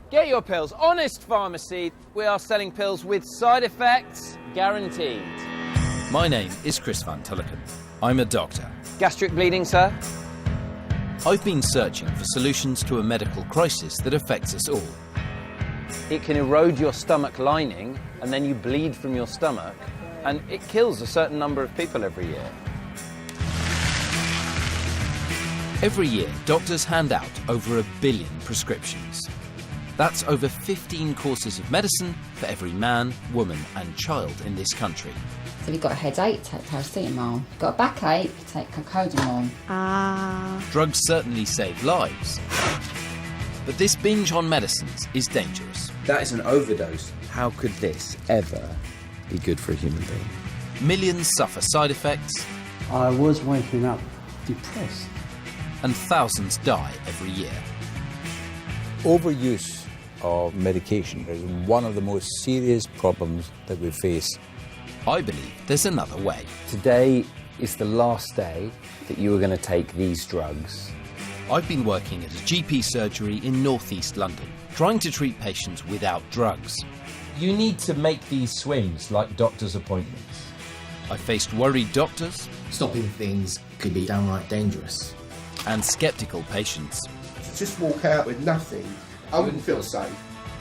Get your pills. Honest Pharmacy. We are selling pills with side effects guaranteed. My name is Chris Van Tulliken. I'm a doctor. Gastric bleeding, sir? I've been searching for solutions to a medical crisis that affects us all. It can erode your stomach lining and then you bleed from your stomach, and it kills a certain number of people every year. Every year, doctors hand out over 1 billion prescriptions. That's over 15 courses of medicine for every man, woman and child in this country. So if you've got a headache, take paracetamol. Got a backache, take cocodamol. Drugs certainly save lives, but this binge on medicines is dangerous. That is an overdose. How could this ever be good for a human being? Millions suffer side effects. I was waking up depressed. And thousands die every year. Overuse of medication is one of the most serious problems that we face. I believe there's another way. Today is the last day that you are going to take these drugs. I've been working at a GP surgery in northeast London, trying to treat patients without drugs. You need to make these swims like doctor's appointments. I faced worried doctors. Stopping things could be downright dangerous. And sceptical patients. To just walk out with nothing, I wouldn't feel safe.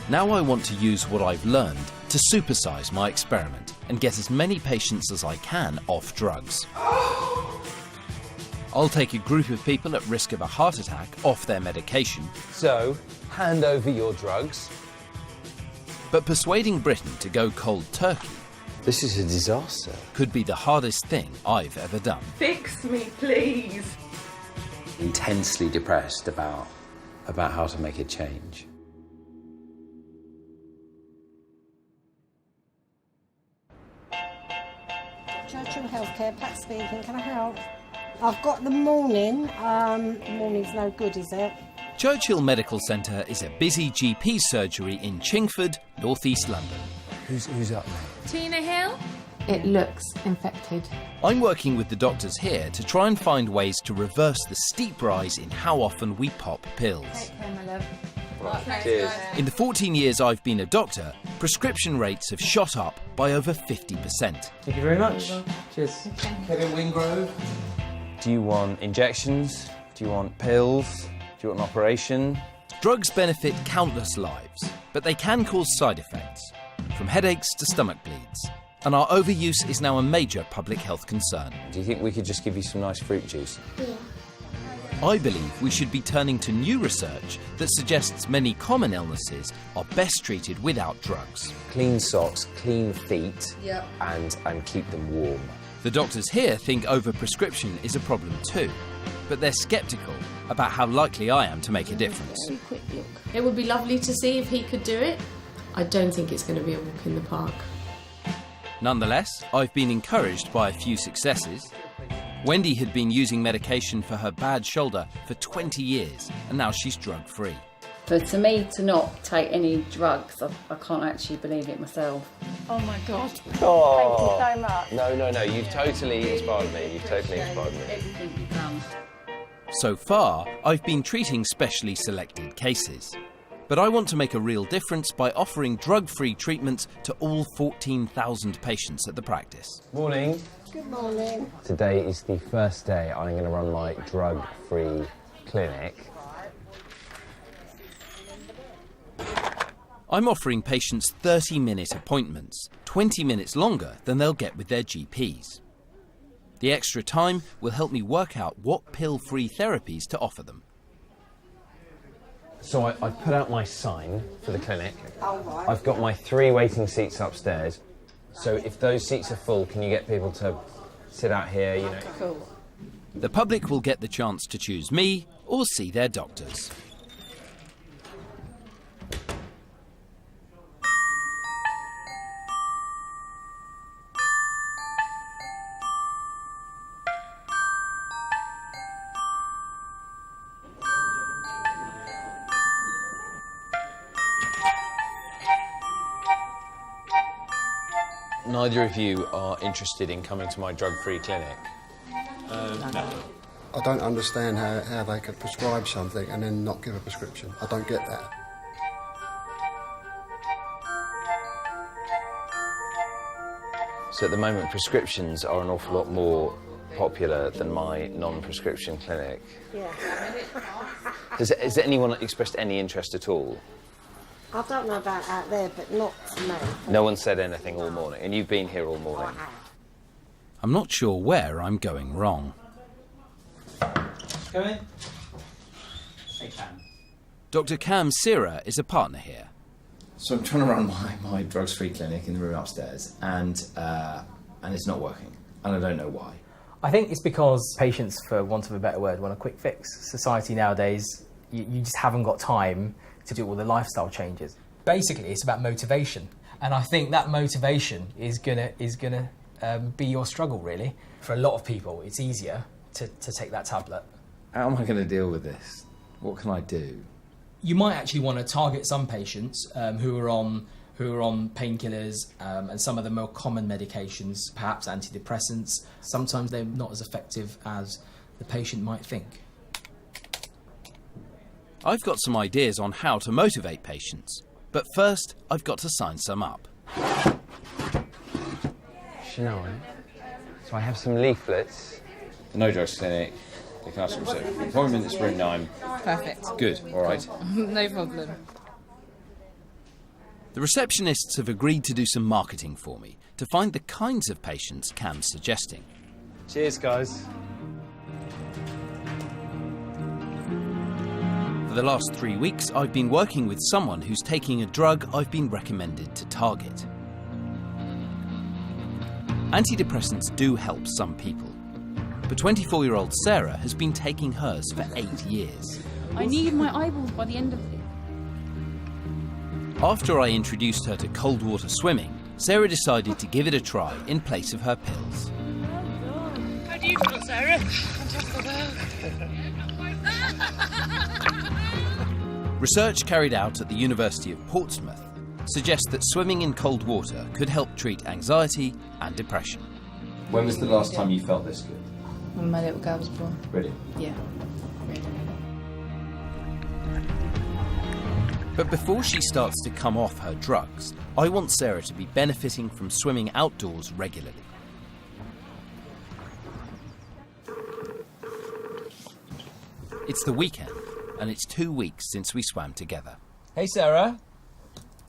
Now I want to use what I've learned to supersize my experiment and get as many patients as I can off drugs. I'll take a group of people at risk of a heart attack off their medication. So, hand over your drugs. But persuading Britain to go cold turkey. This is a disaster. Could be the hardest thing I've ever done. Fix me, please. Intensely depressed about how to make a change. Churchill Healthcare, Pat speaking, can I help? I've got the morning. The morning's no good, is it? Churchill Medical Centre is a busy GP surgery in Chingford, northeast London. Who's up there? Tina Hill? It looks infected. I'm working with the doctors here to try and find ways to reverse the steep rise in how often we pop pills. Take care, my love. Right, cheers. In the 14 years I've been a doctor, prescription rates have shot up by over 50%. Thank you very much. Cheers. Kevin Wingrove. Do you want injections? Do you want pills? Do you want an operation? Drugs benefit countless lives, but they can cause side effects, from headaches to stomach bleeds. And our overuse is now a major public health concern. Do you think we could just give you some nice fruit juice? Yeah. I believe we should be turning to new research that suggests many common illnesses are best treated without drugs. Clean socks, clean feet, Yep. and keep them warm. The doctors here think overprescription is a problem too, but they're sceptical about how likely I am to make a difference. Very quick look. It would be lovely to see if he could do it. I don't think it's going to be a walk in the park. Nonetheless, I've been encouraged by a few successes. Wendy had been using medication for her bad shoulder for 20 years, and now she's drug-free. But to me, to not take any drugs, I can't actually believe it myself. Oh my God. Oh. Thank you so much. No, you've totally inspired me. You've totally inspired me. Everything you've done. So far, I've been treating specially selected cases. But I want to make a real difference by offering drug-free treatments to all 14,000 patients at the practice. Morning. Good morning. Today is the first day I'm going to run my drug-free clinic. I'm offering patients 30-minute appointments, 20 minutes longer than they'll get with their GPs. The extra time will help me work out what pill-free therapies to offer them. So I put out my sign for the clinic. All right. I've got my 3 waiting seats upstairs. So if those seats are full, can you get people to sit out here, you know? Cool. The public will get the chance to choose me or see their doctors. Neither of you are interested in coming to my drug-free clinic? I don't understand how they could prescribe something and then not give a prescription. I don't get that. So at the moment, prescriptions are an awful lot more popular than my non-prescription clinic. Yeah. Has anyone expressed any interest at all? I don't know about out there, but not me. No one said anything all morning, and you've been here all morning. I'm not sure where I'm going wrong. Come in. Hey, Cam. Dr. Cam Sira is a partner here. So I'm trying to run my drugs-free clinic in the room upstairs, and it's not working, and I don't know why. I think it's because patients, for want of a better word, want a quick fix. Society nowadays, you just haven't got time to do all the lifestyle changes. Basically, it's about motivation, and I think that motivation is gonna be your struggle, really. For a lot of people, it's easier to take that tablet. How am I going to deal with this? What can I do? You might actually want to target some patients who are on painkillers and some of the more common medications, perhaps antidepressants. Sometimes they're not as effective as the patient might think. I've got some ideas on how to motivate patients, but first I've got to sign some up. Sinead, so I have some leaflets. No drugs clinic. You can ask for reception. Appointment is room 9. Perfect. Good, all right. No problem. The receptionists have agreed to do some marketing for me to find the kinds of patients Cam's suggesting. Cheers, guys. For the last 3 weeks, I've been working with someone who's taking a drug I've been recommended to target. Antidepressants do help some people, but 24-year-old Sarah has been taking hers for 8 years. I need my eyeballs by the end of it. After I introduced her to cold water swimming, Sarah decided to give it a try in place of her pills. How do you feel, Sarah? Research carried out at the University of Portsmouth suggests that swimming in cold water could help treat anxiety and depression. When was the last time you felt this good? When my little girl was born. Really? Yeah. Really. But before she starts to come off her drugs, I want Sarah to be benefiting from swimming outdoors regularly. It's the weekend, and it's 2 weeks since we swam together. Hey, Sarah.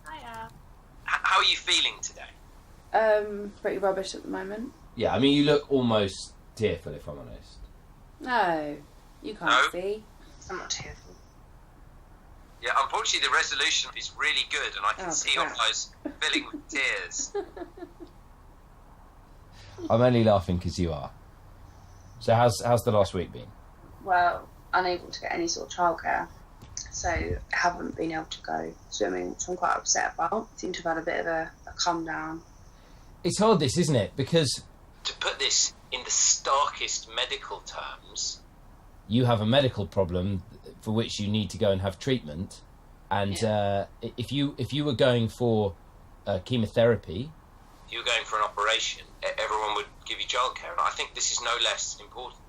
Hiya. How are you feeling today? Pretty rubbish at the moment. Yeah, I mean, you look almost tearful, if I'm honest. No, you can't see. I'm not tearful. Yeah, unfortunately the resolution is really good and I can see your eyes filling with tears. I'm only laughing because you are. So how's the last week been? Well, unable to get any sort of childcare, so haven't been able to go swimming, which I'm quite upset about. Seem to have had a bit of a come down. It's hard, this, isn't it? Because To put this in the starkest medical terms, you have a medical problem for which you need to go and have treatment, and if you were going for chemotherapy, you were going for an operation, everyone would give you childcare, and I think this is no less important.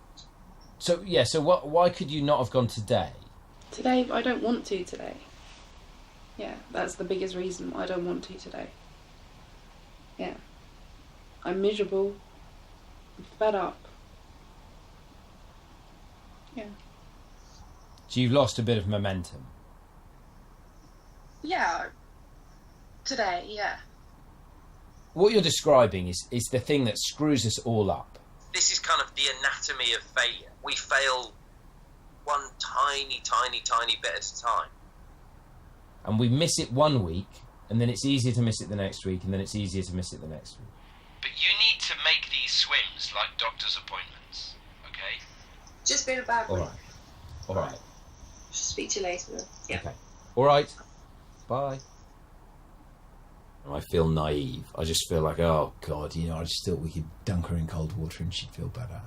So why could you not have gone today? Today, I don't want to today. Yeah, that's the biggest reason I don't want to today. Yeah. I'm miserable. I'm fed up. Yeah. So you've lost a bit of momentum. Yeah. Today, yeah. What you're describing is the thing that screws us all up. This is kind of the anatomy of failure. We fail one tiny, tiny, tiny bit at a time. And we miss it 1 week, and then it's easier to miss it the next week, and then it's easier to miss it the next week. But you need to make these swims like doctor's appointments, okay? Just been a bad week. All right. Speak to you later. Yeah. Okay. All right. Bye. I feel naive. I just feel like, oh God, I just thought we could dunk her in cold water and she'd feel better.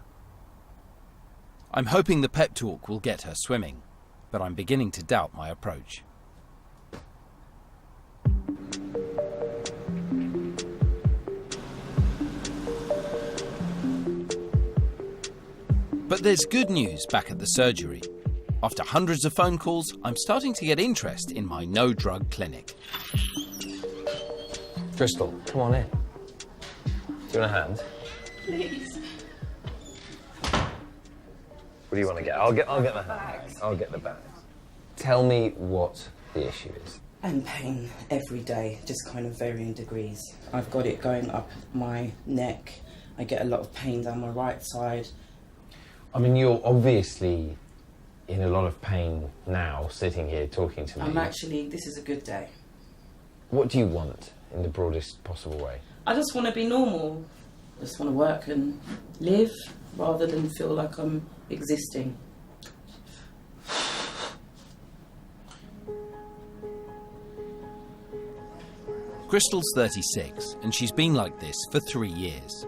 I'm hoping the pep talk will get her swimming, but I'm beginning to doubt my approach. But there's good news back at the surgery. After hundreds of phone calls, I'm starting to get interest in my no-drug clinic. Crystal, come on in. Do you want a hand? Please. What do you want to get? I'll get the bags. I'll get the bags. Tell me what the issue is. I'm pain every day, just kind of varying degrees. I've got it going up my neck. I get a lot of pain down my right side. I mean, you're obviously in a lot of pain now, sitting here talking to me. This is a good day. What do you want in the broadest possible way? I just want to be normal. I just want to work and live rather than feel like I'm existing. Crystal's 36 and she's been like this for 3 years.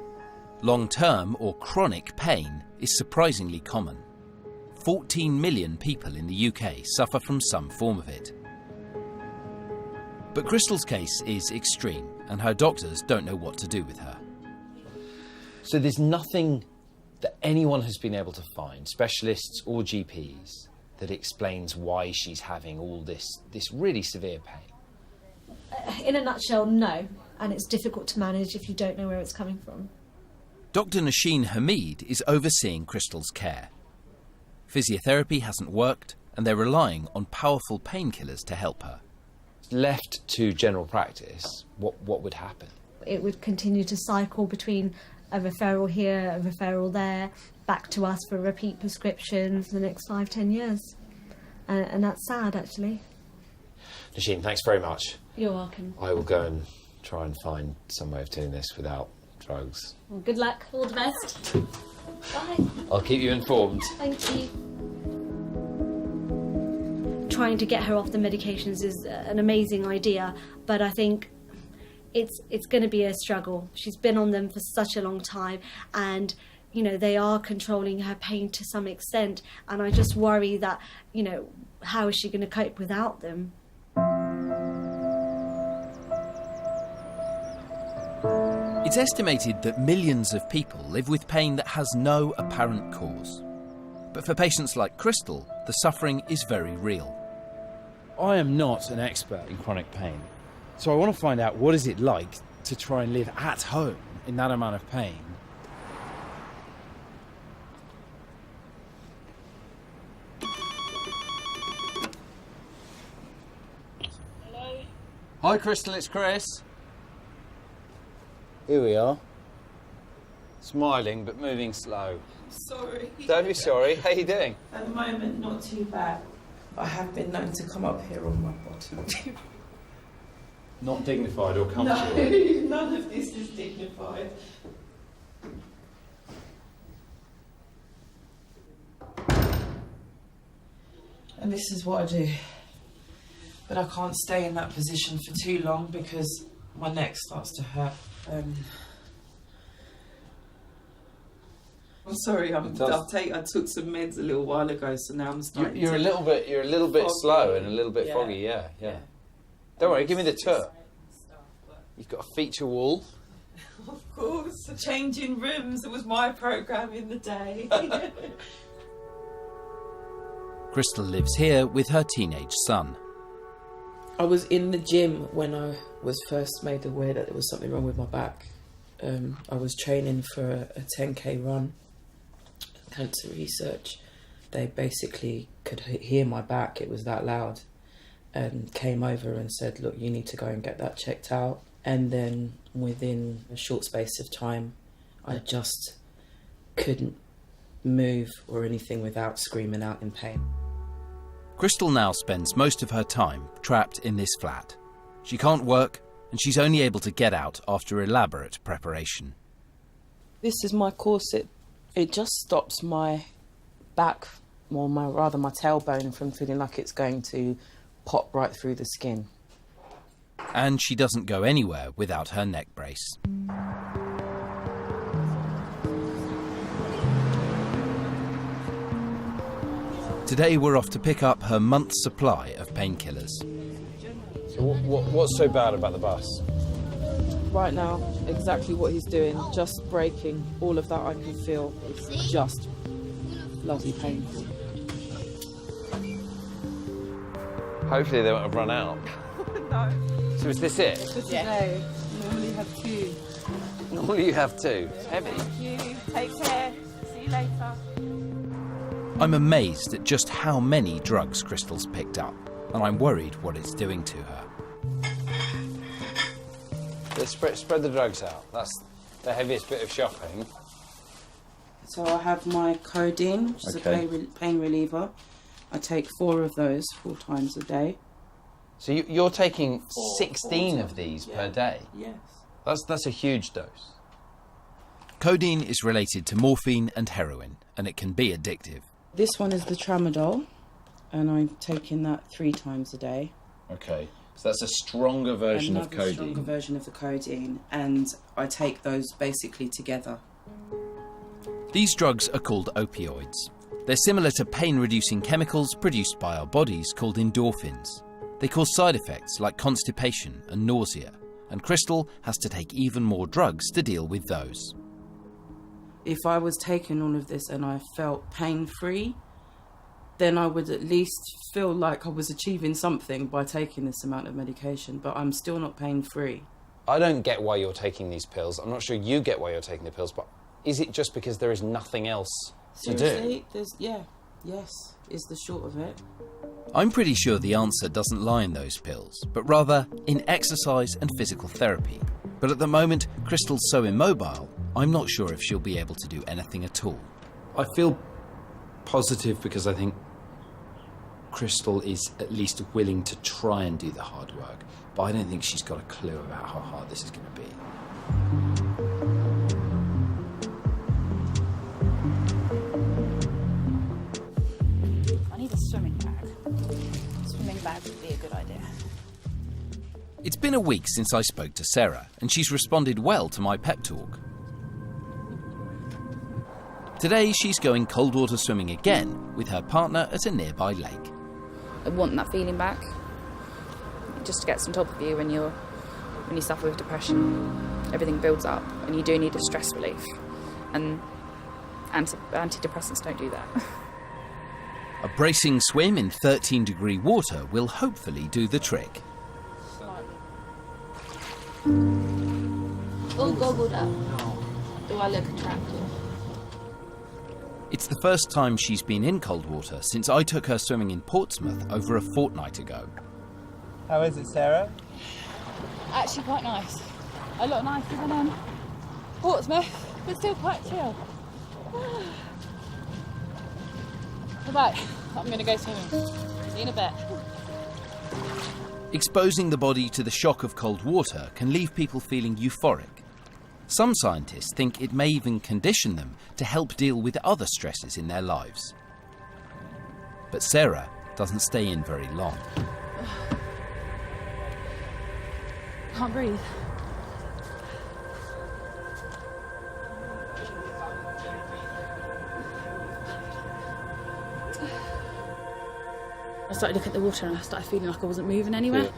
Long-term or chronic pain is surprisingly common. 14 million people in the UK suffer from some form of it. But Crystal's case is extreme and her doctors don't know what to do with her. So there's nothing that anyone has been able to find, specialists or GPs, that explains why she's having all this really severe pain? In a nutshell, no. And it's difficult to manage if you don't know where it's coming from. Dr. Nasheen Hamid is overseeing Crystal's care. Physiotherapy hasn't worked and they're relying on powerful painkillers to help her. Left to general practice, what would happen? It would continue to cycle between a referral here, a referral there, back to us for repeat prescriptions for the next 5-10 years. And that's sad, actually. Nasheen, thanks very much. You're welcome. I will go and try and find some way of doing this without drugs. Well, good luck. All the best. Bye. I'll keep you informed. Thank you. Trying to get her off the medications is an amazing idea, but I think it's going to be a struggle. She's been on them for such a long time, and you know they are controlling her pain to some extent, and I just worry that how is she going to cope without them? It's estimated that millions of people live with pain that has no apparent cause. But for patients like Crystal, the suffering is very real. I am not an expert in chronic pain, so I want to find out what is it like to try and live at home in that amount of pain. Hello? Hi Crystal, it's Chris. Here we are. Smiling but moving slow. Sorry. Don't be sorry. How are you doing? At the moment, not too bad. I have been known to come up here on my bottom. Not dignified or comfortable? No, none of this is dignified. And this is what I do. But I can't stay in that position for too long because my neck starts to hurt. I'm sorry, I took some meds a little while ago, so now I'm starting. You're a little bit slow and a little bit foggy. Yeah. Don't worry, give me the tour. You've got a feature wall. Of course, changing rooms. It was my programme in the day. Crystal lives here with her teenage son. I was in the gym when I was first made aware that there was something wrong with my back. I was training for a 10k run, cancer research. They basically could hear my back, it was that loud, and came over and said, look, you need to go and get that checked out. And then within a short space of time, I just couldn't move or anything without screaming out in pain. Crystal now spends most of her time trapped in this flat. She can't work, and she's only able to get out after elaborate preparation. This is my corset. It just stops my back, or my tailbone, from feeling like it's going to pop right through the skin. And she doesn't go anywhere without her neck brace. Today we're off to pick up her month's supply of painkillers. So what's so bad about the bus? Right now, exactly what he's doing, just braking, all of that I can feel. It's just bloody painful. Hopefully they won't have run out. No. So is this it? For today, normally have 2. Oh, you have too. It's heavy. Thank you. Take care. See you later. I'm amazed at just how many drugs Crystal's picked up, and I'm worried what it's doing to her. Let's spread the drugs out. That's the heaviest bit of shopping. So I have my codeine, which is a pain reliever. I take 4 of those 4 times a day. So you're taking 16 of these per day? Yes. That's a huge dose. Codeine is related to morphine and heroin, and it can be addictive. This one is the tramadol, and I'm taking that 3 times a day. Okay, so that's a stronger version of codeine. Stronger version of the codeine, and I take those basically together. These drugs are called opioids. They're similar to pain-reducing chemicals produced by our bodies called endorphins. They cause side effects like constipation and nausea, and Crystal has to take even more drugs to deal with those. If I was taking all of this and I felt pain-free, then I would at least feel like I was achieving something by taking this amount of medication, but I'm still not pain-free. I don't get why you're taking these pills. I'm not sure you get why you're taking the pills, but is it just because there is nothing else to do? Yes, is the short of it. I'm pretty sure the answer doesn't lie in those pills, but rather in exercise and physical therapy. But at the moment, Crystal's so immobile, I'm not sure if she'll be able to do anything at all. I feel positive because I think Crystal is at least willing to try and do the hard work, but I don't think she's got a clue about how hard this is going to be. I need a swimming bag. Swimming bag would be a good idea. It's been a week since I spoke to Sarah, and she's responded well to my pep talk. Today, she's going cold water swimming again with her partner at a nearby lake. I want that feeling back. It just gets on top of you when you suffer with depression. Everything builds up, and you do need a stress relief. And antidepressants don't do that. A bracing swim in 13-degree water will hopefully do the trick. All goggled up. Do I look attractive? It's the first time she's been in cold water since I took her swimming in Portsmouth over a fortnight ago. How is it, Sarah? Actually quite nice. A lot nicer than Portsmouth, but still quite chill. Right, I'm going to go swimming. See you in a bit. Exposing the body to the shock of cold water can leave people feeling euphoric. Some scientists think it may even condition them to help deal with other stresses in their lives. But Sarah doesn't stay in very long. Can't breathe. I started looking at the water and I started feeling like I wasn't moving anywhere. Yeah.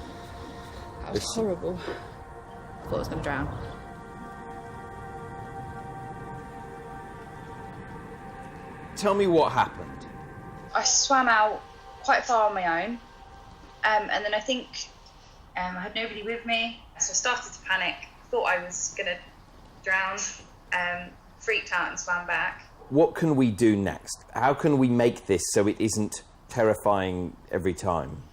That was horrible. I thought I was going to drown. Tell me what happened. I swam out quite far on my own, and then I think I had nobody with me, so I started to panic, thought I was going to drown, freaked out and swam back. What can we do next? How can we make this so it isn't terrifying every time?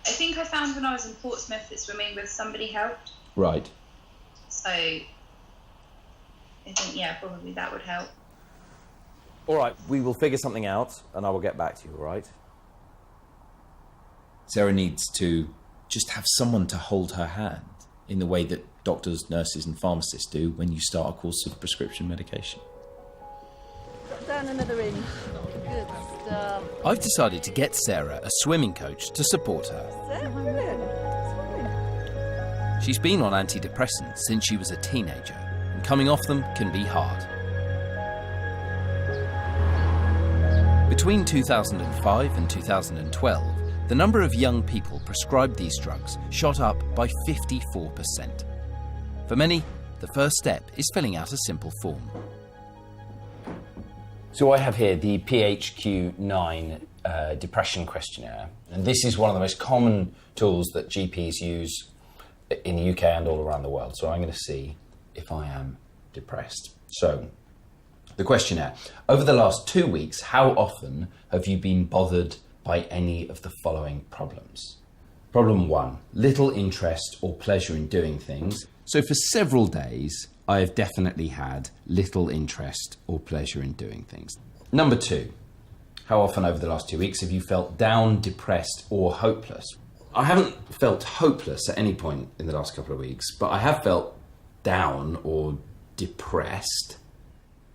I think I found when I was in Portsmouth that swimming with somebody helped. Right. So I think, yeah, probably that would help. All right, we will figure something out and I will get back to you, all right? Sarah needs to just have someone to hold her hand in the way that doctors, nurses and pharmacists do when you start a course of prescription medication. Drop down another in. Good stuff. I've decided to get Sarah a swimming coach to support her. Brilliant. She's been on antidepressants since she was a teenager, and coming off them can be hard. Between 2005 and 2012, the number of young people prescribed these drugs shot up by 54%. For many, the first step is filling out a simple form. So I have here the PHQ-9 depression questionnaire, and this is one of the most common tools that GPs use in the UK and all around the world. So I'm going to see if I am depressed. So, the questionnaire. Over the last 2 weeks, how often have you been bothered by any of the following problems? Problem 1, little interest or pleasure in doing things. So for several days, I have definitely had little interest or pleasure in doing things. Number 2, how often over the last 2 weeks have you felt down, depressed or hopeless? I haven't felt hopeless at any point in the last couple of weeks, but I have felt down or depressed.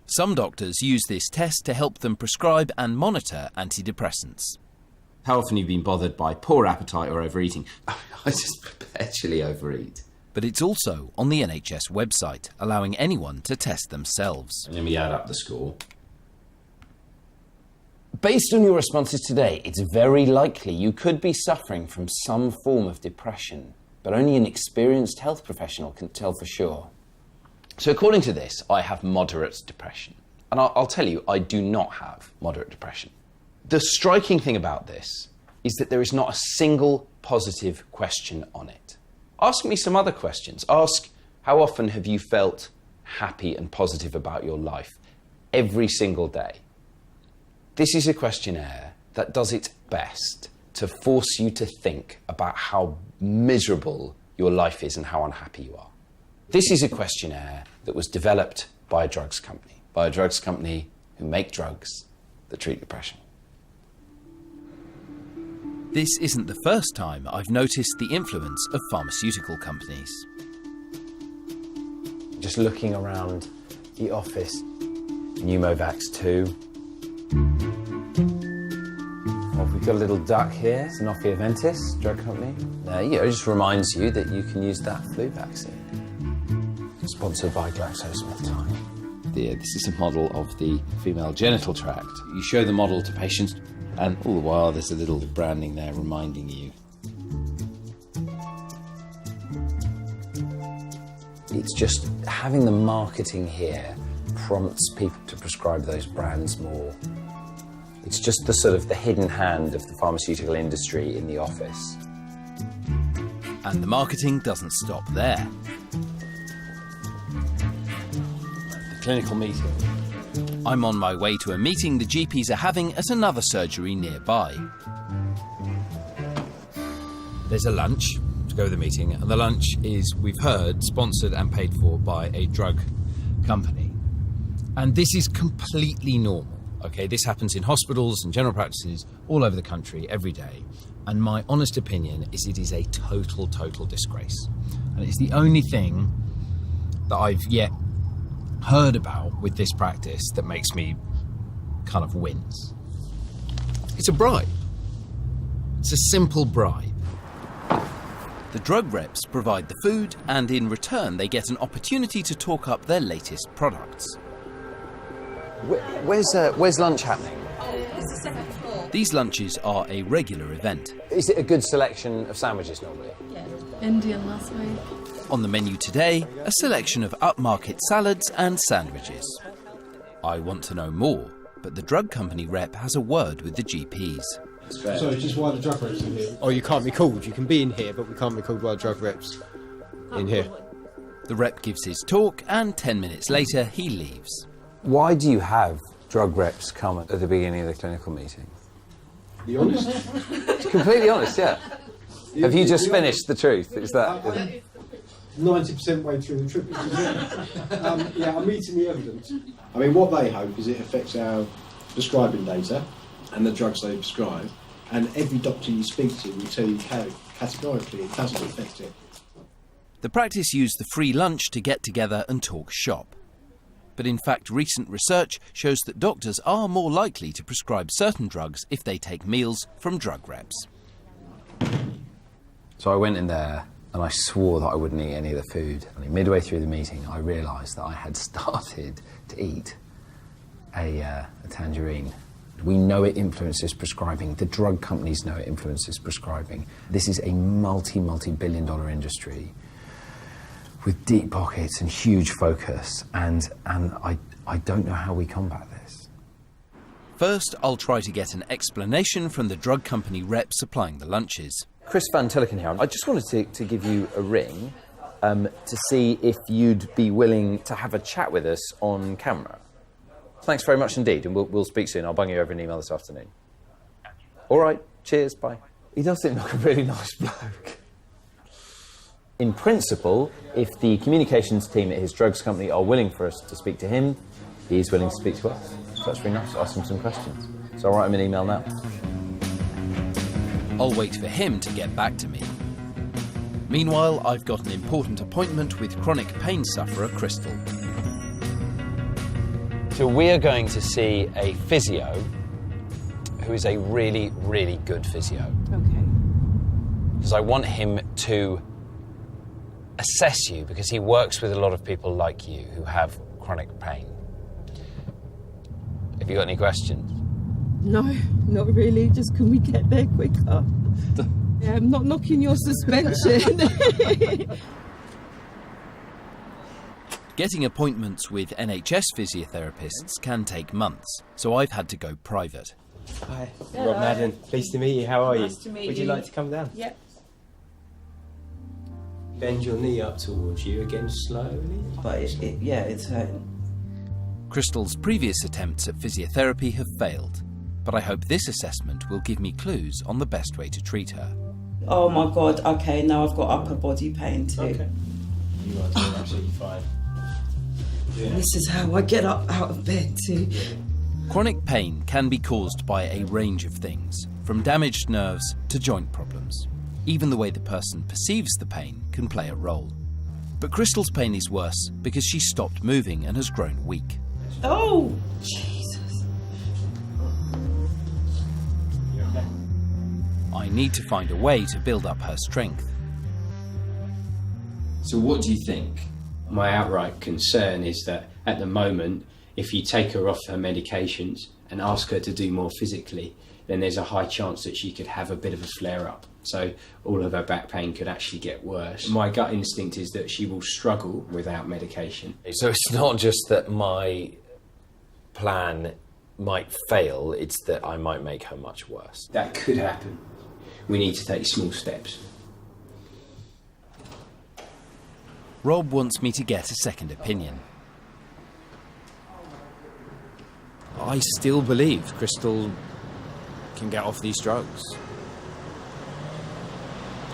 Some doctors use this test to help them prescribe and monitor antidepressants. How often have you been bothered by poor appetite or overeating? I just perpetually overeat. But it's also on the NHS website, allowing anyone to test themselves. Let me add up the score. Based on your responses today, it's very likely you could be suffering from some form of depression, but only an experienced health professional can tell for sure. So according to this, I have moderate depression. And I'll tell you, I do not have moderate depression. The striking thing about this is that there is not a single positive question on it. Ask me some other questions. Ask, how often have you felt happy and positive about your life? Every single day. This is a questionnaire that does its best to force you to think about how miserable your life is and how unhappy you are. This is a questionnaire that was developed by a drugs company who make drugs that treat depression. This isn't the first time I've noticed the influence of pharmaceutical companies. Just looking around the office, Pneumovax 2. Well, we've got a little duck here, Sanofi Aventis, drug company. It just reminds you that you can use that flu vaccine. Sponsored by GlaxoSmithKline. This is a model of the female genital tract. You show the model to patients, and all the while there's a little branding there reminding you. It's just having the marketing here prompts people to prescribe those brands more. It's just the sort of the hidden hand of the pharmaceutical industry in the office. And the marketing doesn't stop there. Clinical meeting. I'm on my way to a meeting the GPs are having at another surgery nearby. There's a lunch to go with the meeting, and the lunch is, we've heard, sponsored and paid for by a drug company. And this is completely normal, okay? This happens in hospitals and general practices all over the country every day. And my honest opinion is it is a total disgrace. And it's the only thing that I've yet heard about with this practice that makes me kind of wince. It's a bribe. It's a simple bribe. The drug reps provide the food, and in return they get an opportunity to talk up their latest products. Where's lunch happening? It's the second floor. These lunches are a regular event. Is it a good selection of sandwiches normally? Yeah. Indian last week. On the menu today, a selection of upmarket salads and sandwiches. I want to know more, but the drug company rep has a word with the GPs. So it's just why the drug reps in here? Oh, you can't be called. You can be in here, but we can't be called by drug reps in here. The rep gives his talk, and 10 minutes later, he leaves. Why do you have drug reps come at the beginning of the clinical meeting? Be honest? It's completely honest, yeah. Have you just finished the truth? Is that... 90% way through the trip. I'm meeting the evidence. I mean, what they hope is it affects our prescribing data and the drugs they prescribe, and every doctor you speak to will tell you categorically it doesn't affect it. The practice used the free lunch to get together and talk shop. But in fact, recent research shows that doctors are more likely to prescribe certain drugs if they take meals from drug reps. So I went in there and I swore that I wouldn't eat any of the food. And midway through the meeting, I realised that I had started to eat a tangerine. We know it influences prescribing. The drug companies know it influences prescribing. This is a multi-billion-dollar industry with deep pockets and huge focus, and I don't know how we combat this. First, I'll try to get an explanation from the drug company rep supplying the lunches. Chris Van Tilliken here. I just wanted to give you a ring to see if you'd be willing to have a chat with us on camera. Thanks very much indeed, and we'll speak soon. I'll bung you over an email this afternoon. All right, cheers, bye. He does seem like a really nice bloke. In principle, if the communications team at his drugs company are willing for us to speak to him, he's willing to speak to us. So that's really nice. Ask him some questions. So I'll write him an email now. I'll wait for him to get back to me. Meanwhile, I've got an important appointment with chronic pain sufferer Crystal. So we are going to see a physio who is a really, really good physio. Okay. Because I want him to assess you, because he works with a lot of people like you who have chronic pain. Have you got any questions? No, not really. Just can we get there quicker? Yeah, I'm not knocking your suspension. Getting appointments with NHS physiotherapists can take months, so I've had to go private. Hi, Hello. Rob Madden. Pleased to meet you. How are you? Nice to meet Would you you. like to come down? Yep. Bend your knee up towards you again slowly. But it's hurting. Crystal's previous attempts at physiotherapy have failed, but I hope this assessment will give me clues on the best way to treat her. Oh my God, okay, now I've got upper body pain too. Okay. You are doing absolutely fine. This is how I get up out of bed too. Chronic pain can be caused by a range of things, from damaged nerves to joint problems. Even the way the person perceives the pain can play a role. But Crystal's pain is worse because she stopped moving and has grown weak. Oh, Jesus. You okay? I need to find a way to build up her strength. So what do you think? My outright concern is that at the moment, if you take her off her medications and ask her to do more physically, then there's a high chance that she could have a bit of a flare-up. So all of her back pain could actually get worse. My gut instinct is that she will struggle without medication. So it's not just that my plan might fail, it's that I might make her much worse. That could happen. We need to take small steps. Rob wants me to get a second opinion. I still believe Crystal can get off these drugs.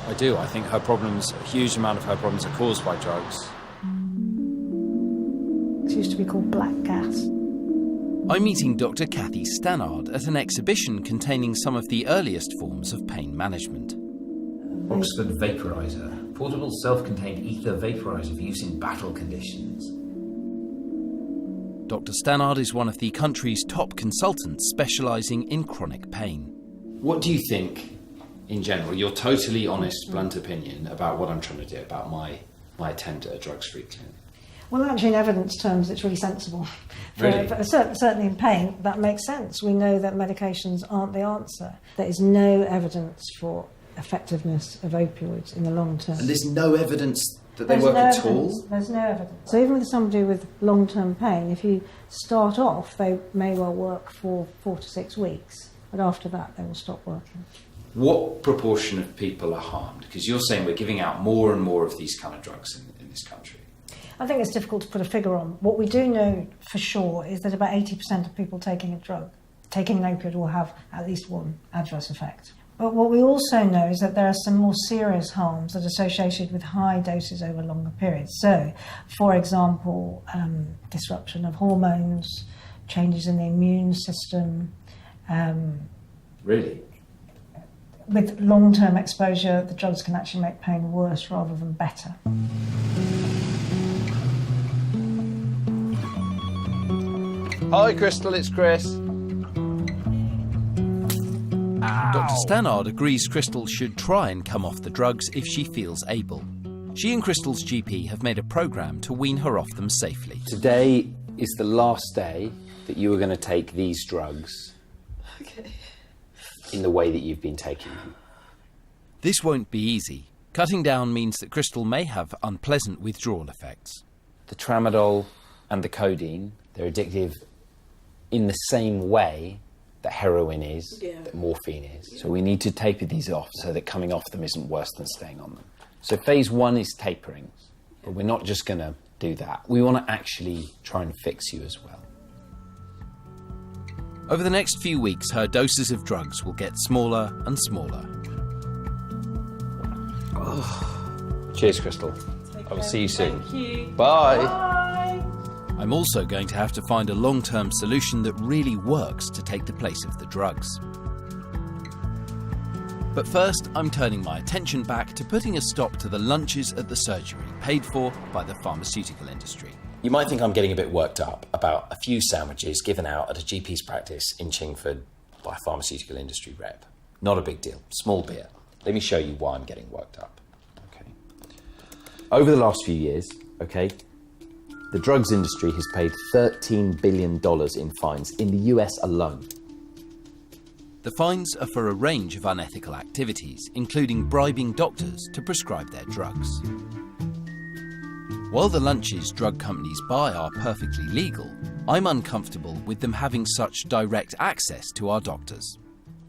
I do. I think her problems, a huge amount of her problems are caused by drugs. It used to be called black gas. I'm meeting Dr. Kathy Stannard at an exhibition containing some of the earliest forms of pain management. Oxford Vaporizer. Portable self-contained ether vaporizer for use in battle conditions. Dr. Stannard is one of the country's top consultants specialising in chronic pain. What do you think, in general, your totally honest, blunt opinion about what I'm trying to do, about my attempt at a drugs-free clinic? Well, actually, in evidence terms, it's really sensible. Really? Certainly in pain, that makes sense. We know that medications aren't the answer. There is no evidence for effectiveness of opioids in the long term. And there's no evidence that they work at all? There's no evidence. So even with somebody with long-term pain, if you start off, they may well work for 4 to 6 weeks, but after that they will stop working. What proportion of people are harmed? Because you're saying we're giving out more and more of these kind of drugs in this country. I think it's difficult to put a figure on. What we do know for sure is that about 80% of people taking a drug, taking an opioid, will have at least one adverse effect. But what we also know is that there are some more serious harms that are associated with high doses over longer periods. So, for example, disruption of hormones, changes in the immune system. Really? With long-term exposure, the drugs can actually make pain worse rather than better. Hi, Crystal, it's Chris. Dr. Stannard agrees Crystal should try and come off the drugs if she feels able. She and Crystal's GP have made a programme to wean her off them safely. Today is the last day that you are going to take these drugs in the way that you've been taking them. This won't be easy. Cutting down means that Crystal may have unpleasant withdrawal effects. The tramadol and the codeine, they're addictive in the same way that heroin is, that morphine is. So we need to taper these off so that coming off them isn't worse than staying on them. So phase 1 is tapering. But we're not just going to do that. We want to actually try and fix you as well. Over the next few weeks, her doses of drugs will get smaller and smaller. Cheers, Crystal. I will see you soon. Thank you. Bye. I'm also going to have to find a long-term solution that really works to take the place of the drugs. But first, I'm turning my attention back to putting a stop to the lunches at the surgery, paid for by the pharmaceutical industry. You might think I'm getting a bit worked up about a few sandwiches given out at a GP's practice in Chingford by a pharmaceutical industry rep. Not a big deal. Small beer. Let me show you why I'm getting worked up. Okay. Over the last few years, okay, the drugs industry has paid $13 billion in fines in the US alone. The fines are for a range of unethical activities, including bribing doctors to prescribe their drugs. While the lunches drug companies buy are perfectly legal, I'm uncomfortable with them having such direct access to our doctors.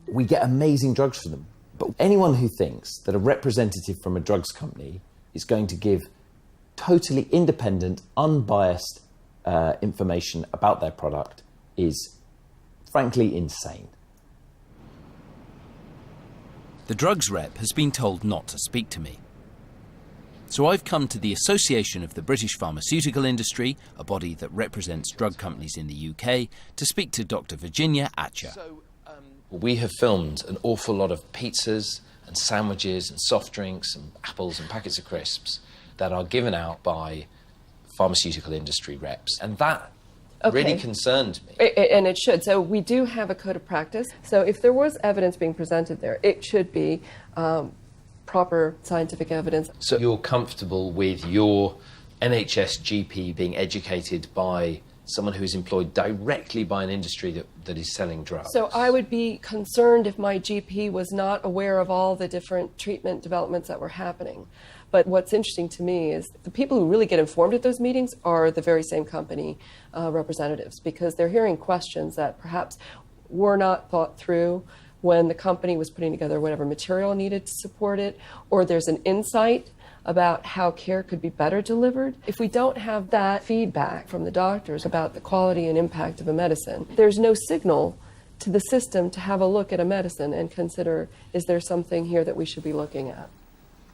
We get amazing drugs from them, but anyone who thinks that a representative from a drugs company is going to give totally independent, unbiased information about their product is frankly insane. The drugs rep has been told not to speak to me. So I've come to the Association of the British Pharmaceutical Industry, a body that represents drug companies in the UK, to speak to Dr. Virginia Atcher. We have filmed an awful lot of pizzas and sandwiches and soft drinks and apples and packets of crisps that are given out by pharmaceutical industry reps. And that really concerned me. And it should. So we do have a code of practice. So if there was evidence being presented there, it should be proper scientific evidence. So you're comfortable with your NHS GP being educated by someone who is employed directly by an industry that is selling drugs? So I would be concerned if my GP was not aware of all the different treatment developments that were happening. But what's interesting to me is the people who really get informed at those meetings are the very same company representatives, because they're hearing questions that perhaps were not thought through when the company was putting together whatever material needed to support it, or there's an insight about how care could be better delivered. If we don't have that feedback from the doctors about the quality and impact of a medicine, there's no signal to the system to have a look at a medicine and consider, is there something here that we should be looking at?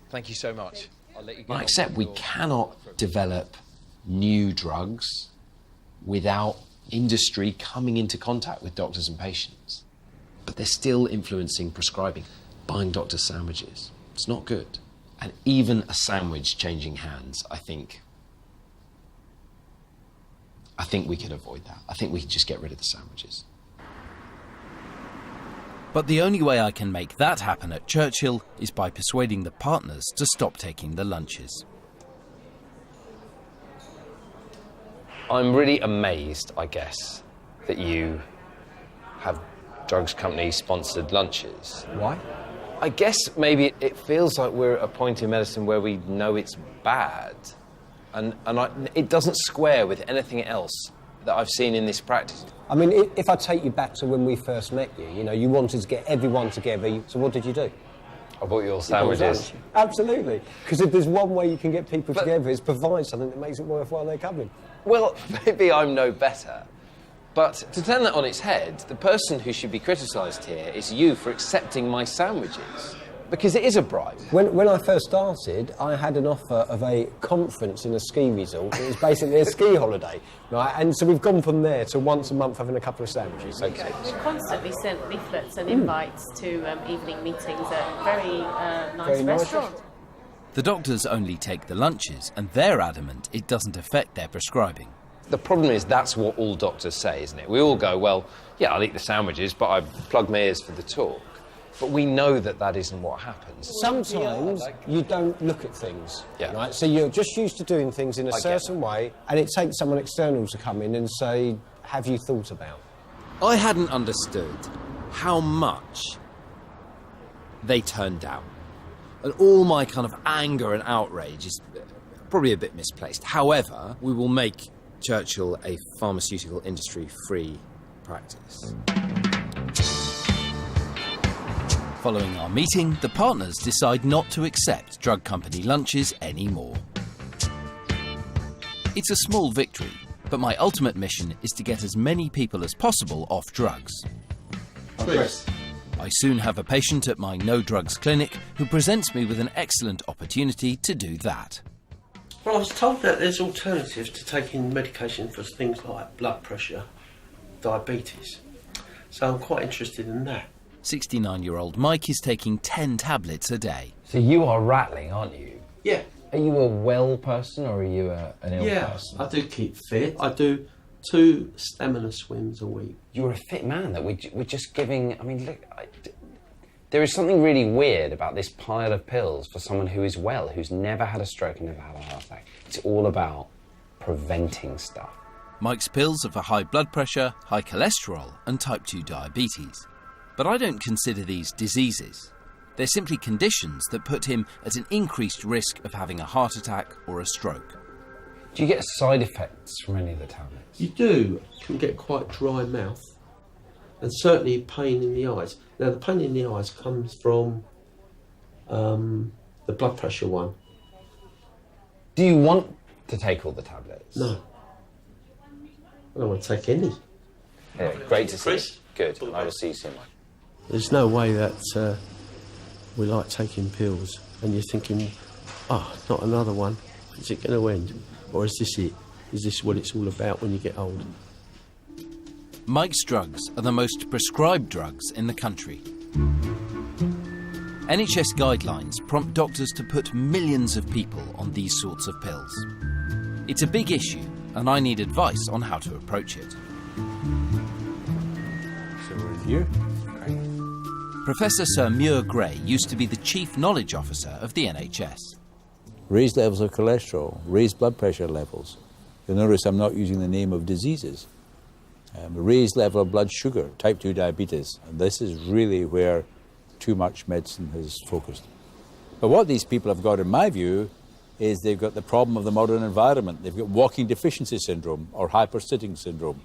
Thank you so much. I'll let you go. Except we cannot develop new drugs without industry coming into contact with doctors and patients. But they're still influencing prescribing, buying doctor sandwiches. It's not good. And even a sandwich changing hands, I think we could avoid that. I think we could just get rid of the sandwiches. But the only way I can make that happen at Churchill is by persuading the partners to stop taking the lunches. I'm really amazed, I guess, that you have drugs company sponsored lunches. Why? I guess maybe it feels like we're at a point in medicine where we know it's bad. And it doesn't square with anything else that I've seen in this practice. I mean, if I take you back to when we first met you, you know, you wanted to get everyone together, so what did you do? I bought you all sandwiches. Absolutely. Because if there's one way you can get people together, it's provide something that makes it worthwhile they're coming. Well, maybe I'm no better. But to turn that on its head, the person who should be criticised here is you for accepting my sandwiches. Because it is a bribe. When I first started, I had an offer of a conference in a ski resort. It was basically a ski holiday, right? And so we've gone from there to once a month having a couple of sandwiches. Okay. We've constantly sent leaflets and invites to evening meetings at very nice restaurants. The doctors only take the lunches, and they're adamant it doesn't affect their prescribing. The problem is that's what all doctors say, isn't it? We all go, well, yeah, I'll eat the sandwiches, but I plug my ears for the talk. But we know that that isn't what happens. Sometimes you don't look at things, right? So you're just used to doing things in a certain way, and it takes someone external to come in and say, have you thought about? I hadn't understood how much they turned down. And all my kind of anger and outrage is probably a bit misplaced. However, we will make Churchill a pharmaceutical industry-free practice. Following our meeting, the partners decide not to accept drug company lunches anymore. It's a small victory, but my ultimate mission is to get as many people as possible off drugs. Chris. I soon have a patient at my no drugs clinic who presents me with an excellent opportunity to do that. Well, I was told that there's alternatives to taking medication for things like blood pressure, diabetes. So I'm quite interested in that. 69-year-old Mike is taking 10 tablets a day. So you are rattling, aren't you? Yeah. Are you a well person or are you an ill person? I do keep fit. I do 2 stamina swims a week. You're a fit man that we're just giving. I mean, look, there is something really weird about this pile of pills for someone who is well, who's never had a stroke and never had a heart attack. It's all about preventing stuff. Mike's pills are for high blood pressure, high cholesterol and type 2 diabetes. But I don't consider these diseases. They're simply conditions that put him at an increased risk of having a heart attack or a stroke. Do you get side effects from any of the tablets? You do. You can get quite dry mouth and certainly pain in the eyes. Now, the pain in the eyes comes from the blood pressure one. Do you want to take all the tablets? No. I don't want to take any. Yeah, great to see you. Good. I will see you soon. There's no way that we like taking pills and you're thinking, oh, not another one. Is it going to end? Or is this it? Is this what it's all about when you get old? Mike's drugs are the most prescribed drugs in the country. NHS guidelines prompt doctors to put millions of people on these sorts of pills. It's a big issue, and I need advice on how to approach it. So review. Professor Sir Muir Gray used to be the Chief Knowledge Officer of the NHS. Raised levels of cholesterol, raised blood pressure levels. You'll notice I'm not using the name of diseases. A raised level of blood sugar, type 2 diabetes. And this is really where too much medicine has focused. But what these people have got, in my view, is they've got the problem of the modern environment. They've got walking deficiency syndrome or hypersitting syndrome.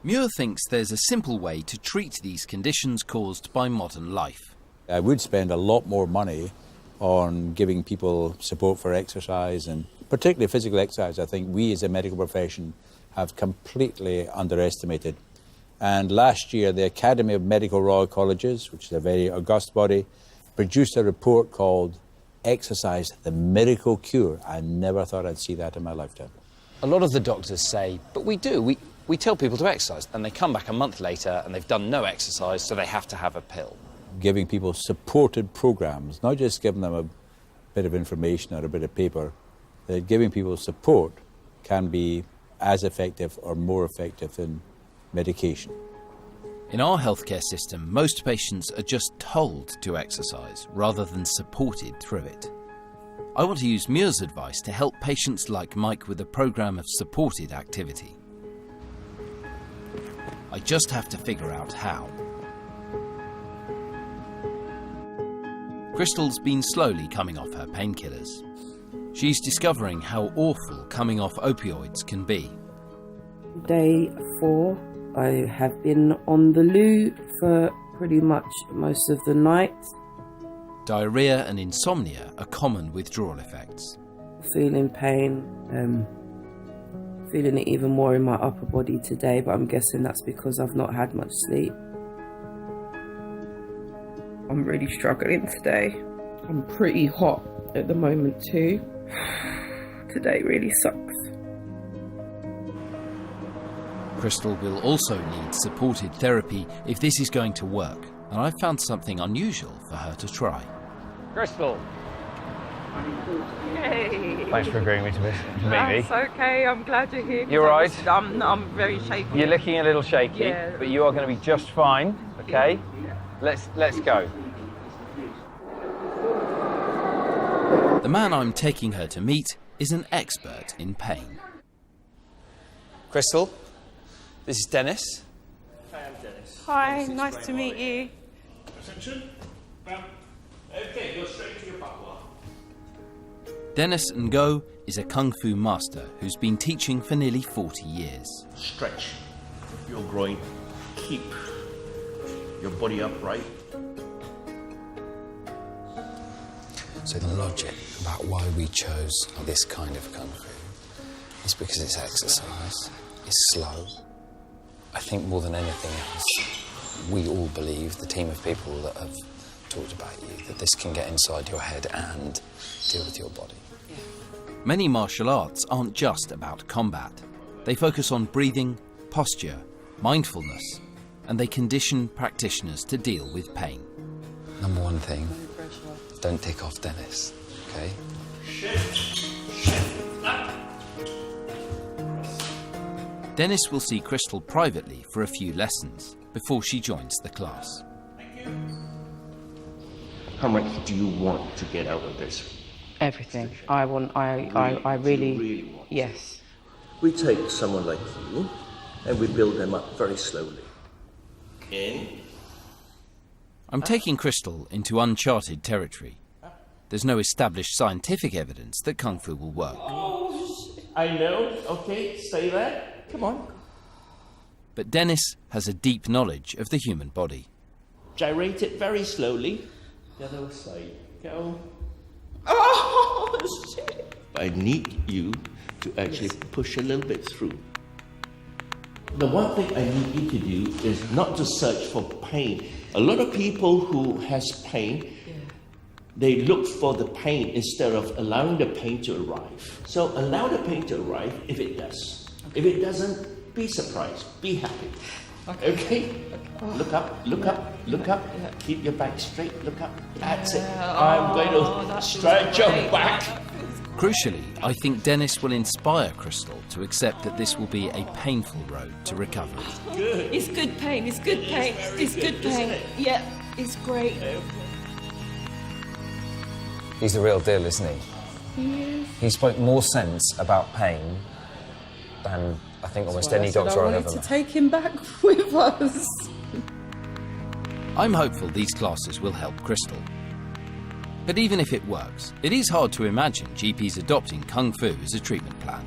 Muir thinks there's a simple way to treat these conditions caused by modern life. I would spend a lot more money on giving people support for exercise, and particularly physical exercise. I think we as a medical profession have completely underestimated. And last year, the Academy of Medical Royal Colleges, which is a very august body, produced a report called Exercise, the Miracle Cure. I never thought I'd see that in my lifetime. A lot of the doctors say, but we do. We tell people to exercise, and they come back a month later and they've done no exercise, so they have to have a pill. Giving people supported programs, not just giving them a bit of information or a bit of paper, that giving people support can be as effective or more effective than medication. In our healthcare system, most patients are just told to exercise rather than supported through it. I want to use Muir's advice to help patients like Mike with a programme of supported activity. I just have to figure out how. Crystal's been slowly coming off her painkillers. She's discovering how awful coming off opioids can be. Day 4, I have been on the loo for pretty much most of the night. Diarrhea and insomnia are common withdrawal effects. Feeling pain, feeling it even more in my upper body today, but I'm guessing that's because I've not had much sleep. I'm really struggling today. I'm pretty hot at the moment too. Today really sucks. Crystal will also need supported therapy if this is going to work, and I've found something unusual for her to try. Crystal! Hey! Thanks for agreeing to meet me. That's okay, I'm glad you're here. You all right? I'm very shaky. You're looking a little shaky, Yeah. but you are going to be just fine, okay? Let's go. The man I'm taking her to meet is an expert in pain. Crystal, this is Dennis. Hi, I'm Dennis. Hi, nice to meet you. Attention. Bam. Okay, go straight to your power. Dennis Ngo is a Kung Fu master who's been teaching for nearly 40 years. Stretch your groin. Keep your body upright. So the logic about why we chose this kind of Kung Fu It's because it's exercise. It's slow. I think more than anything else, we all believe, the team of people that have talked about you, that this can get inside your head and deal with your body. Many martial arts aren't just about combat. They focus on breathing, posture, mindfulness, and they condition practitioners to deal with pain. Number one thing, don't tick off Dennis, okay? Dennis will see Crystal privately for a few lessons before she joins the class. How much do you want to get out of this? Everything. I really want. Yes. We take someone like you and we build them up very slowly. In. I'm taking Crystal into uncharted territory. There's no established scientific evidence that Kung Fu will work. Oh, I know. Okay, stay there. Come on. But Dennis has a deep knowledge of the human body. Gyrate it very slowly. The other side. Go. Oh, shit. I need you to actually push a little bit through. The one thing I need you to do is not to search for pain. A lot of people who has pain, they look for the pain instead of allowing the pain to arrive. So allow the pain to arrive if it does. Okay. If it doesn't, be surprised, be happy. Okay? Look up, look up, look up. Keep your back straight, look up. That's it. I'm going to stretch your back. Crucially, I think Dennis will inspire Crystal to accept that this will be a painful road to recovery. Good. It's good pain, it's good pain, it's good pain. Yeah, it's great. He's the real deal, isn't he? Yes. He spoke more sense about pain than I think almost any doctor I've ever to met. take him back with us. I'm hopeful these classes will help Crystal. But even if it works, it is hard to imagine GPs adopting Kung Fu as a treatment plan.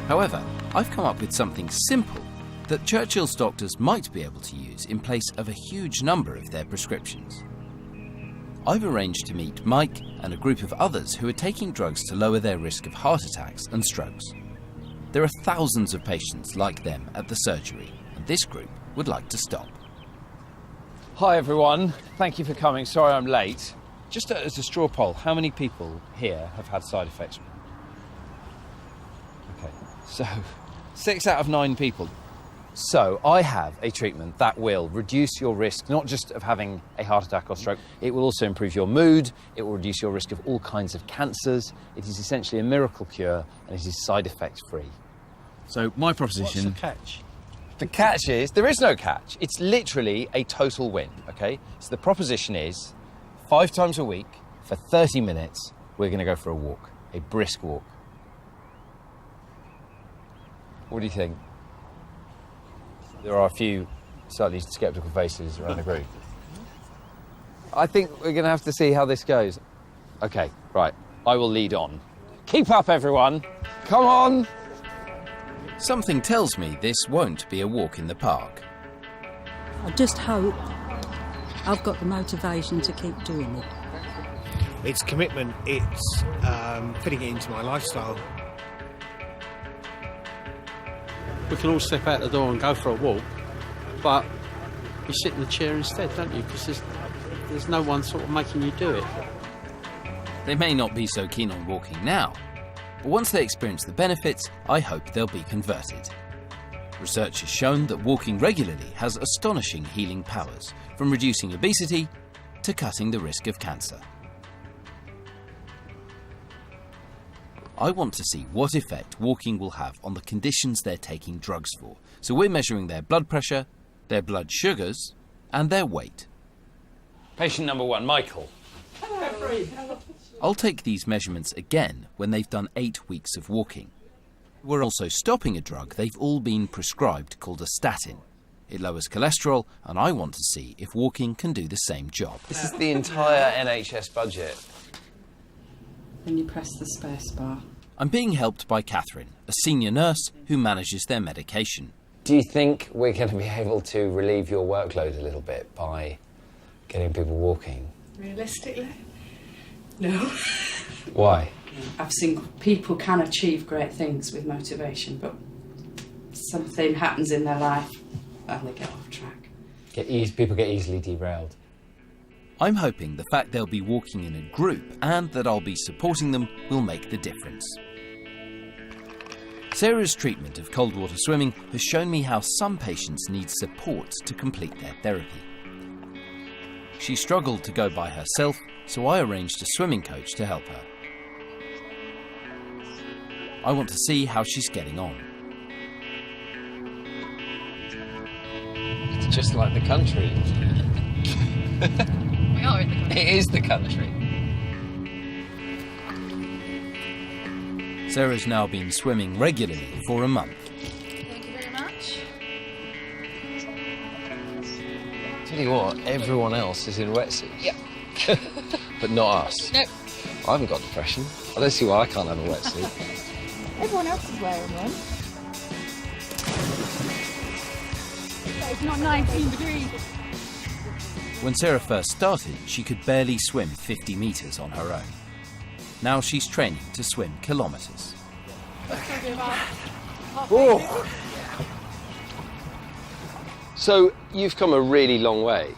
However, I've come up with something simple that Churchill's doctors might be able to use in place of a huge number of their prescriptions. I've arranged to meet Mike and a group of others who are taking drugs to lower their risk of heart attacks and strokes. There are thousands of patients like them at the surgery, and this group would like to stop. Hi everyone, thank you for coming. Sorry I'm late. Just as a straw poll, how many people here have had side effects? Okay, so 6 out of 9 people. So I have a treatment that will reduce your risk, not just of having a heart attack or stroke, it will also improve your mood, it will reduce your risk of all kinds of cancers. It is essentially a miracle cure and it is side effects free. So my proposition... What's the catch? The catch is, there is no catch. It's literally a total win, okay? So the proposition is, 5 times a week, for 30 minutes, we're going to go for a walk, a brisk walk. What do you think? There are a few slightly sceptical faces around the group. I think we're going to have to see how this goes. Okay, right, I will lead on. Keep up, everyone. Come on. Something tells me this won't be a walk in the park. I just hope I've got the motivation to keep doing it. It's commitment, it's fitting it into my lifestyle. We can all step out the door and go for a walk, but you sit in the chair instead, don't you? Because there's no one sort of making you do it. They may not be so keen on walking now, but once they experience the benefits, I hope they'll be converted. Research has shown that walking regularly has astonishing healing powers, from reducing obesity to cutting the risk of cancer. I want to see what effect walking will have on the conditions they're taking drugs for. So we're measuring their blood pressure, their blood sugars, and their weight. Patient number 1, Michael. I'll take these measurements again when they've done 8 weeks of walking. We're also stopping a drug they've all been prescribed called a statin. It lowers cholesterol, and I want to see if walking can do the same job. This is the entire NHS budget. Then you press the space bar. I'm being helped by Catherine, a senior nurse who manages their medication. Do you think we're going to be able to relieve your workload a little bit by getting people walking? Realistically, no. Why? I've seen people can achieve great things with motivation, but something happens in their life and they get off track. People get easily derailed. I'm hoping the fact they'll be walking in a group and that I'll be supporting them will make the difference. Sarah's treatment of cold water swimming has shown me how some patients need support to complete their therapy. She struggled to go by herself, so I arranged a swimming coach to help her. I want to see how she's getting on. It's just like the country. We are in the country. It is the country. Sarah's now been swimming regularly for a month. Thank you very much. Tell you what, everyone else is in wetsuits. Yep. But not us. Nope. I haven't got depression. I don't see why I can't have a wetsuit. Everyone else is wearing one. But it's not 19 degrees. When Sarah first started, she could barely swim 50 metres on her own. Now she's training to swim kilometres. Oh. So you've come a really long way.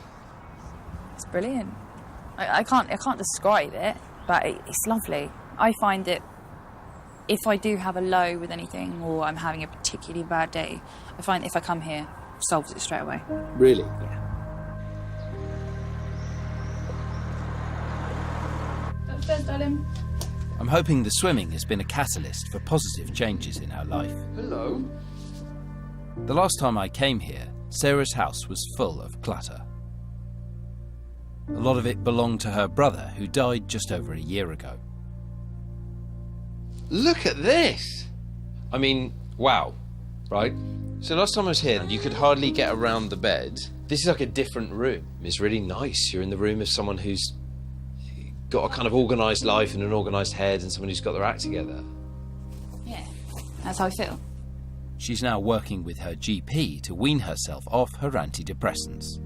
It's brilliant. I can't describe it, but it's lovely. I find it, if I do have a low with anything or I'm having a particularly bad day, I find if I come here, it solves it straight away. Really? Yeah. Upstairs, darling. I'm hoping the swimming has been a catalyst for positive changes in her life. Hello. The last time I came here, Sarah's house was full of clutter. A lot of it belonged to her brother, who died just over a year ago. Look at this! I mean, wow, right? So last time I was here, you could hardly get around the bed. This is like a different room. It's really nice. You're in the room of someone who's got a kind of organised life and an organised head and someone who's got their act together. Yeah, that's how I feel. She's now working with her GP to wean herself off her antidepressants.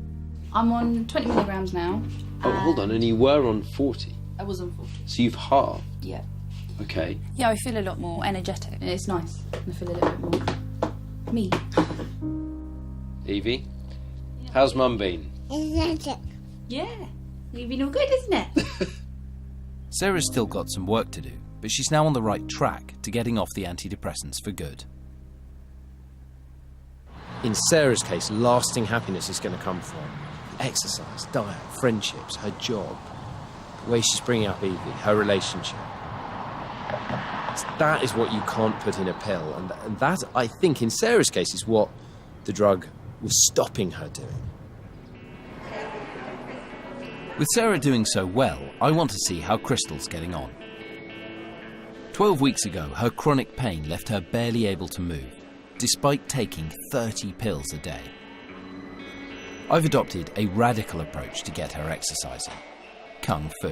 I'm on 20 milligrams now. Oh, hold on, and you were on 40? I was on 40. So you've halved? Yeah. Okay. Yeah, I feel a lot more energetic. It's nice. I feel a little bit more me. Evie, how's Mum been? Yeah, you've been all good, isn't it? Sarah's still got some work to do, but she's now on the right track to getting off the antidepressants for good. In Sarah's case, lasting happiness is going to come from exercise, diet, friendships, her job, the way she's bringing up Evie, her relationship. That is what you can't put in a pill, and that, I think, in Sarah's case, is what the drug was stopping her doing. With Sarah doing so well, I want to see how Crystal's getting on. 12 weeks ago, her chronic pain left her barely able to move, despite taking 30 pills a day. I've adopted a radical approach to get her exercising: Kung Fu.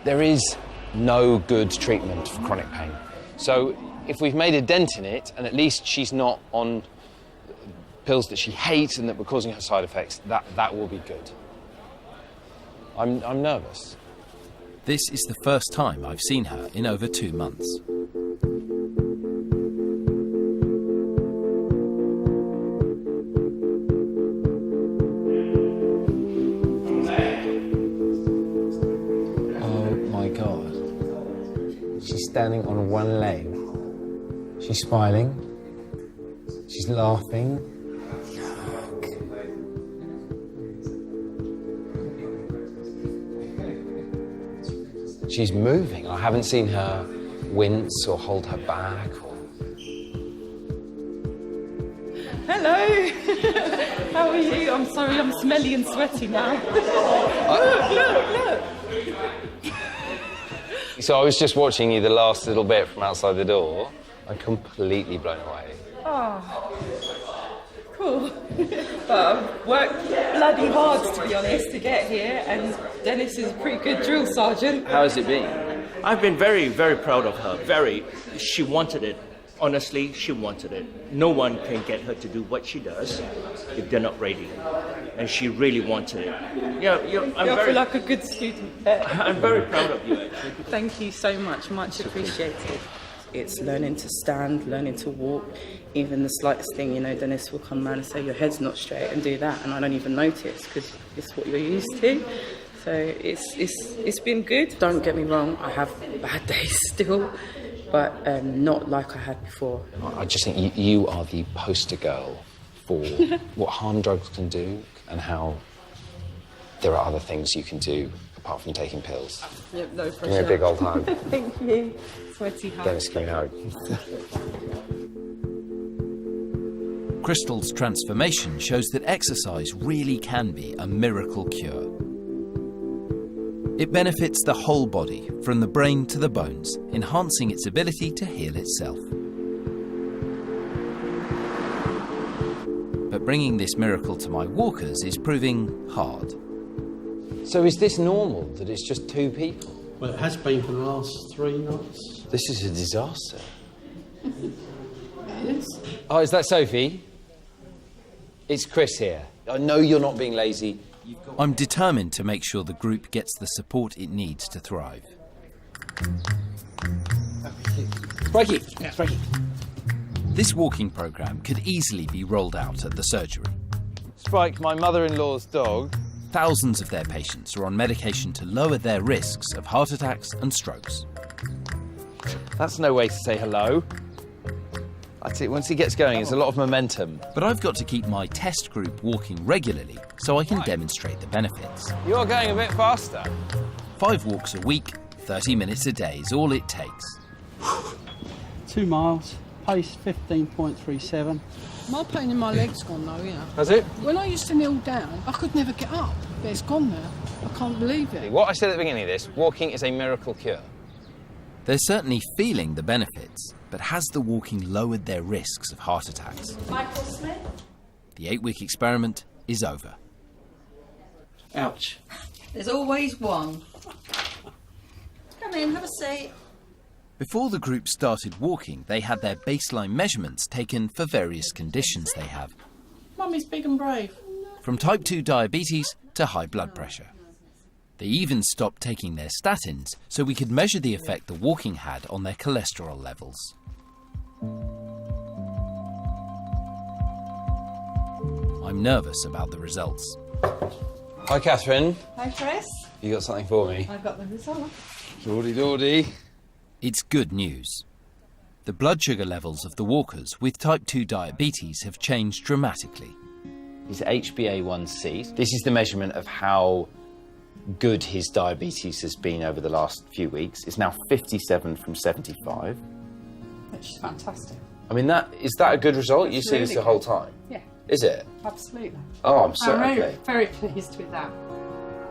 There is no good treatment for chronic pain. So if we've made a dent in it, and at least she's not on pills that she hates and that were causing her side effects, that will be good. I'm nervous. This is the first time I've seen her in over 2 months. Oh my God. She's standing on one leg. She's smiling. She's laughing. She's moving. I haven't seen her wince or hold her back. Hello. How are you? I'm sorry, I'm smelly and sweaty now. Look. So I was just watching you the last little bit from outside the door. I'm completely blown away. Oh, cool. But I've worked bloody hard, to be honest, to get here, and Dennis is a pretty good drill sergeant. How has it been? I've been very, very proud of her. Very. She wanted it. Honestly, she wanted it. No one can get her to do what she does if they're not ready. and she really wanted it. Yeah, I'm I very, feel like a good student. I'm very proud of you, actually. Thank you so much, much appreciated. It's learning to stand, learning to walk. Even the slightest thing, Dennis will come round and say, your head's not straight, and do that, and I don't even notice because it's what you're used to. So it's been good. Don't get me wrong, I have bad days still, but not like I had before. I just think you are the poster girl for what harm drugs can do and how there are other things you can do apart from taking pills. Yep, no pressure. Give me a big old hug. Thank you. Sweaty hug. Dennis, give me a hug. Crystal's transformation shows that exercise really can be a miracle cure. It benefits the whole body, from the brain to the bones, enhancing its ability to heal itself. But bringing this miracle to my walkers is proving hard. So is this normal, that it's just 2 people? Well, it has been for the last 3 nights. This is a disaster. It is. Oh, is that Sophie? It's Chris here. I know you're not being lazy. I'm determined to make sure the group gets the support it needs to thrive. Sprikey! Yeah, Sprikey. This walking programme could easily be rolled out at the surgery. Spike, my mother-in-law's dog. Thousands of their patients are on medication to lower their risks of heart attacks and strokes. That's no way to say hello. That's it. Once he gets going, there's a lot of momentum. But I've got to keep my test group walking regularly so I can demonstrate the benefits. You're going a bit faster. 5 walks a week, 30 minutes a day is all it takes. 2 miles, pace 15.37. My pain in my leg's gone though, yeah. Has it? When I used to kneel down, I could never get up. But it's gone now. I can't believe it. What I said at the beginning of this, walking is a miracle cure. They're certainly feeling the benefits, but has the walking lowered their risks of heart attacks? Michael Smith? The 8-week experiment is over. Ouch. There's always one. Come in, have a seat. Before the group started walking, they had their baseline measurements taken for various conditions they have, Mummy's big and brave. from type 2 diabetes to high blood pressure. They even stopped taking their statins so we could measure the effect the walking had on their cholesterol levels. I'm nervous about the results. Hi, Catherine. Hi, Chris. You got something for me? I've got the result. Lordy. It's good news. The blood sugar levels of the walkers with type 2 diabetes have changed dramatically. His HbA1c. This is the measurement of how good his diabetes has been over the last few weeks. It's now 57 from 75. Which is fantastic. I mean, is that a good result? It's You see really this the whole good. time? Yeah. Is it? Absolutely. Oh, I'm so very, okay. very pleased with that.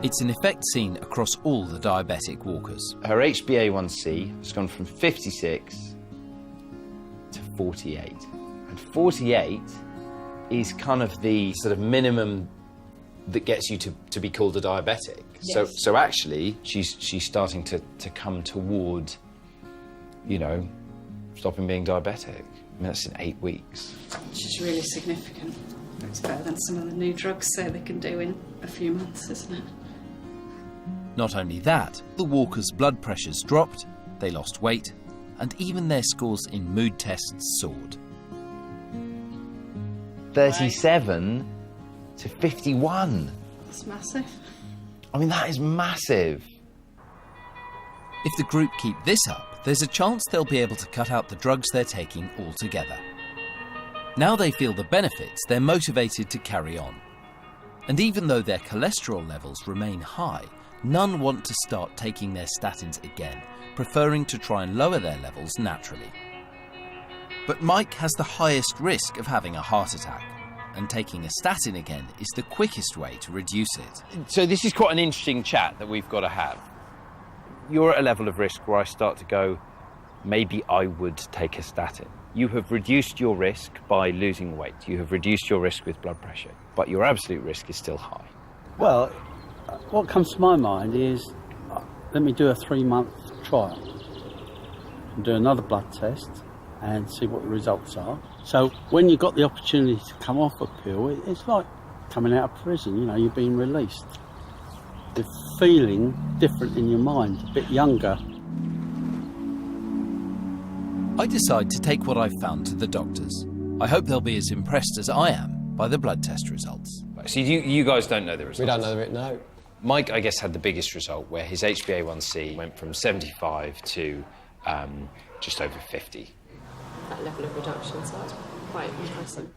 It's an effect seen across all the diabetic walkers. Her HbA1c has gone from 56 to 48. And 48 is kind of the sort of minimum that gets you to be called a diabetic. Yes. So actually, she's starting to come toward, stopping being diabetic. I mean, that's in 8 weeks. Which is really significant. It's better than some of the new drugs say they can do in a few months, isn't it? Not only that, the walkers' blood pressures dropped, they lost weight, and even their scores in mood tests soared. 37 to 51. It's massive. I mean, that is massive. If the group keep this up, there's a chance they'll be able to cut out the drugs they're taking altogether. Now they feel the benefits, they're motivated to carry on. And even though their cholesterol levels remain high, none want to start taking their statins again, preferring to try and lower their levels naturally. But Mike has the highest risk of having a heart attack, and taking a statin again is the quickest way to reduce it. So this is quite an interesting chat that we've got to have. You're at a level of risk where I start to go, maybe I would take a statin. You have reduced your risk by losing weight. You have reduced your risk with blood pressure, but your absolute risk is still high. Well, what comes to my mind is, let me do a 3-month trial and do another blood test and see what the results are. So when you've got the opportunity to come off a pill, it's like coming out of prison, you know, you're being released. You're feeling different in your mind, a bit younger. I decide to take what I've found to the doctors. I hope they'll be as impressed as I am by the blood test results. So you guys don't know the results? We don't know it, no. Mike, I guess, had the biggest result, where his HbA1c went from 75 to just over 50. That level of reduction, so that's quite impressive.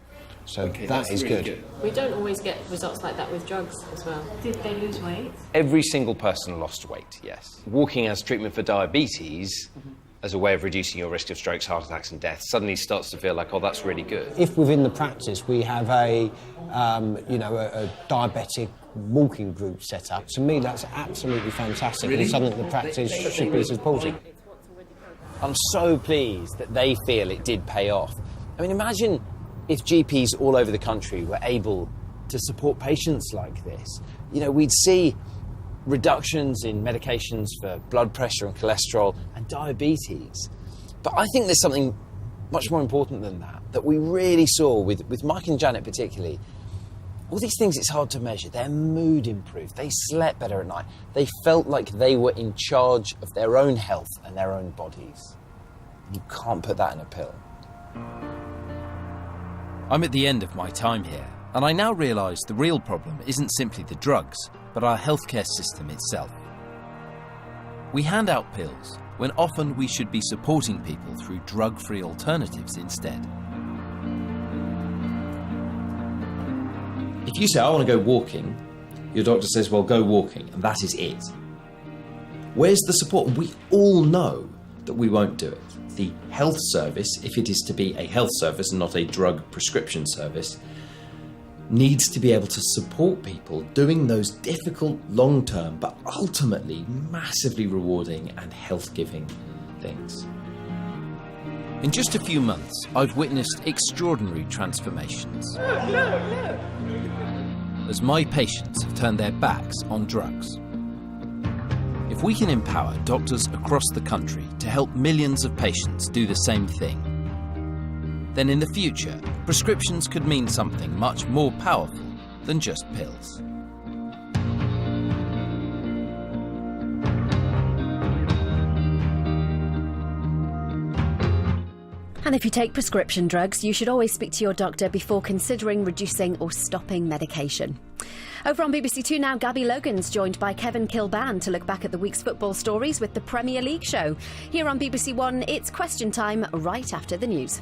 So that is really good. We don't always get results like that with drugs as well. Did they lose weight? Every single person lost weight, yes. Walking as treatment for diabetes, as a way of reducing your risk of strokes, heart attacks and death, suddenly starts to feel like, oh, that's really good. If within the practice we have a diabetic walking group set up, to me that's absolutely fantastic and something the practice should be supporting. I'm so pleased that they feel it did pay off. I mean, imagine if GPs all over the country were able to support patients like this. You know, we'd see reductions in medications for blood pressure and cholesterol and diabetes. But I think there's something much more important than that we really saw with Mike and Janet particularly. All these things, it's hard to measure. Their mood improved. They slept better at night. They felt like they were in charge of their own health and their own bodies. You can't put that in a pill. I'm at the end of my time here, and I now realise the real problem isn't simply the drugs, but our healthcare system itself. We hand out pills when often we should be supporting people through drug-free alternatives instead. If you say, I want to go walking, your doctor says, well, go walking, and that is it. Where's the support? We all know that we won't do it. The health service, if it is to be a health service and not a drug prescription service, needs to be able to support people doing those difficult, long-term, but ultimately massively rewarding and health-giving things. In just a few months, I've witnessed extraordinary transformations. As my patients have turned their backs on drugs. If we can empower doctors across the country to help millions of patients do the same thing, then in the future, prescriptions could mean something much more powerful than just pills. And if you take prescription drugs, you should always speak to your doctor before considering reducing or stopping medication. Over on BBC Two now, Gabby Logan's joined by Kevin Kilban to look back at the week's football stories with the Premier League show. Here on BBC One, it's Question Time right after the news.